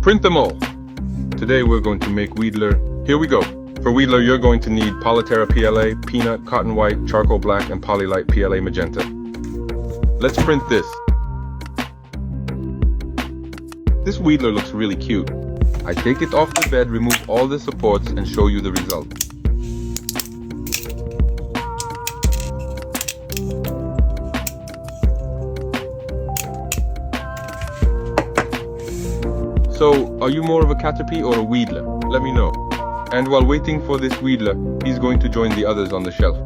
print them all. Today we're going to make Weedler. Here we go. For Weedler, you're going to need Polyterra PLA, Peanut, Cotton White, Charcoal Black, and Polylite PLA Magenta. Let's print this. This Weedler looks really cute. I take it off the bed, remove all the supports, and show you the result. So, are you more of a Caterpie or a Weedler? Let me know. And while waiting for this Weedler, he's going to join the others on the shelf.